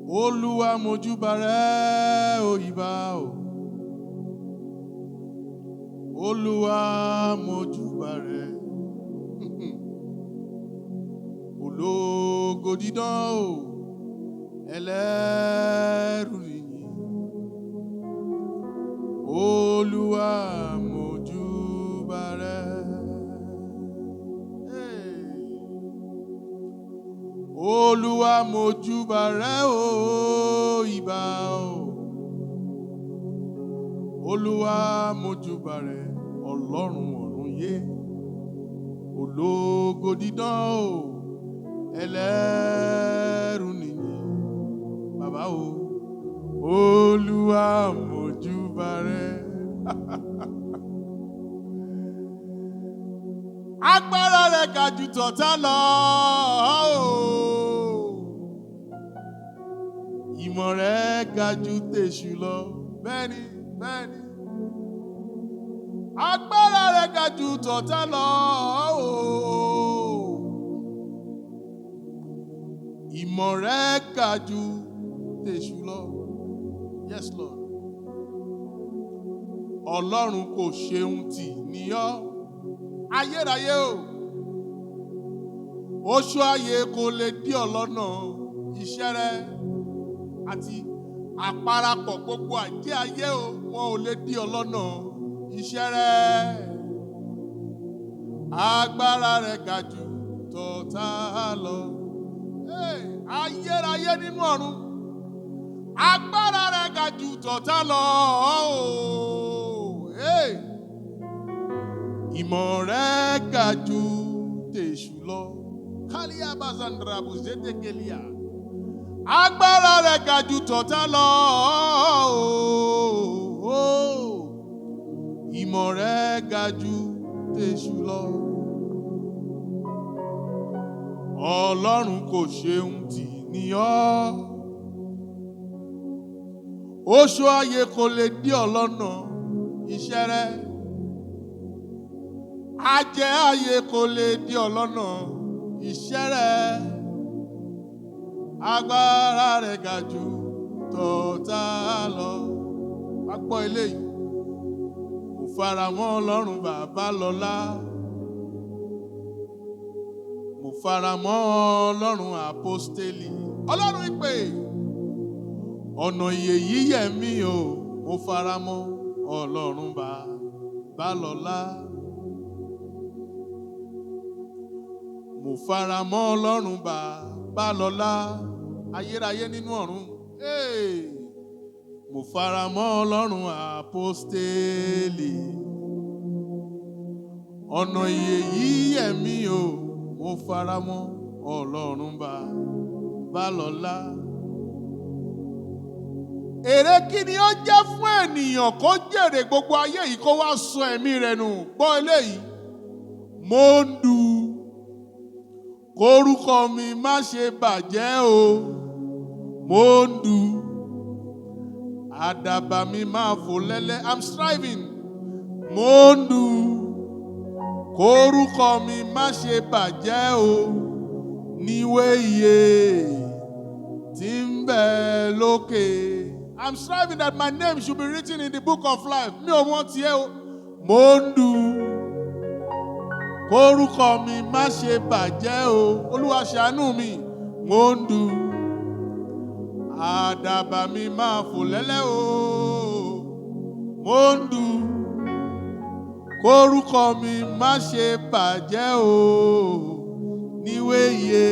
Olúwa mojúbà rẹ o ìbà o. Olúwa mojúbà rẹ. Ológo dídán o, ẹlẹ́rù nìyí. Olúwa mojúbà rẹ. Olúwa mojúbà rẹ o ìbà o. Olúwa mojúbà rẹ Ọlọ́run ọ̀run yé. Ológo dídán o, ẹlẹ́rù nìyí. Bàbá o, Olúwa mojúbà rẹ. Agbára rẹ̀ ga jù tọ̀tá lọ. Ìmọ̀ rẹ̀ ga jù tèṣù lọ. Bẹ́ẹ̀ni, bẹ́ẹ̀ni. Agbára rẹ̀ ga jù tọ̀tá lọ. Ìmọ̀ rẹ̀ ga jù tèṣù lọ. Yes, Lord. Ọlọ́run kò ṣeun tì ní ọ́. Ayérayé o. Oṣù ayé kò lè dí ọ lọ́nà iṣẹ́ rẹ. Àti àparapọ̀ gbogbo àjẹ́ ayé o, wọn ò lè dí ọ lọ́nà iṣẹ́ rẹ. Agbára rẹ̀ ga jù tọ̀tá lọ. Ayérayé nínú ọ̀run. Agbára rẹ̀ ga jù tọ̀tá lọ. Ìmọ̀ rẹ̀ ga jù tèṣù lọ. Kálíà Bazandra Buzetekelia. Agbára rẹ̀ ga jù tọ̀tá lọ. Ìmọ̀ rẹ̀ ga jù tèṣù lọ. Ọlọ́run kò ṣeun tì ní ọ́. Oṣù ayé kò lè dí ọ lọ́nà iṣẹ́ rẹ. Ajẹ́ ayé kò lè dí ọ lọ́nà iṣẹ́ rẹ. Agbára rẹ̀ ga jù tọ̀tá lọ. Wá gbọ́ eléyìí. Mo faramọ́ Ọlọ́run bàbá lọ́lá. Mo faramọ́ Ọlọ́run àpọ́stélì. Ọlọ́run ìpè. Ọ̀nà ìyè yíyẹ̀ mí o. Mo faramọ́ Ọlọ́run bàbá lọ́lá. Mo faramọ́ Ọlọ́run bàbá lọ́lá. Ayérayé nínú ọ̀run. Mo faramọ́ Ọlọ́run àpọ́stélì. Ọ̀nà ìyè yíyẹ̀ mí o. Mo faramọ́ Ọlọ́run bàbá lọ́lá. Èrè kí ni ó jẹ́ fún ènìyàn kó jèrè gbogbo ayé yìí kó wá sọ ẹ̀mí rẹ̀ nù? Gbọ́ eléyìí. Mo ń dù kórúkọ mi má ṣe bàjẹ́ o. Mo ń dù àdàbà mi máa fò lẹ́lẹ́. I'm striving. Mo ń dù kórúkọ mi má ṣe bàjẹ́ o. Níwé iye tí ń bẹ lókè. I'm striving that my name should be written in the book of life. Mi ò wọ́n tiẹ̀ o. Mo ń dù kórúkọ mi má ṣe bàjẹ́ o. Olúwa ṣàánú mi. Mo ń dù àdàbà mi máa fò lẹ́lẹ́ o. Mo ń dù kórúkọ mi má ṣe bàjẹ́ o. Níwé iye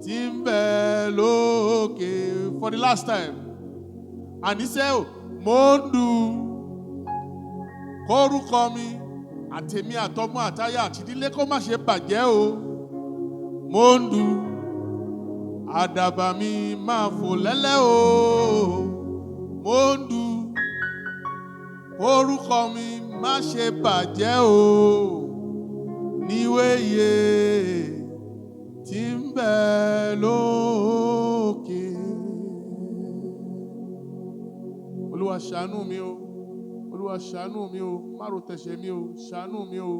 tí ń bẹ lókè. For the last time. Àníṣe o. Mo ń dù kórúkọ mi àtèmi àtọmọ àtaya àtìdílé kó má ṣe bàjẹ́ o. Mo ń dù àdàbà mi máa fò lẹ́lẹ́ o. Mo ń dù orúkọ mi má ṣe bàjẹ́ o. Níwé iye tí ń bẹ lókè. Olúwa ṣàánú mi o. Olúwa ṣàánú mi o. Má ro tẹ̀ṣẹ̀ mi o. Ṣàánú mi o.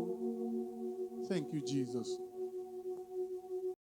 Thank you, Jesus.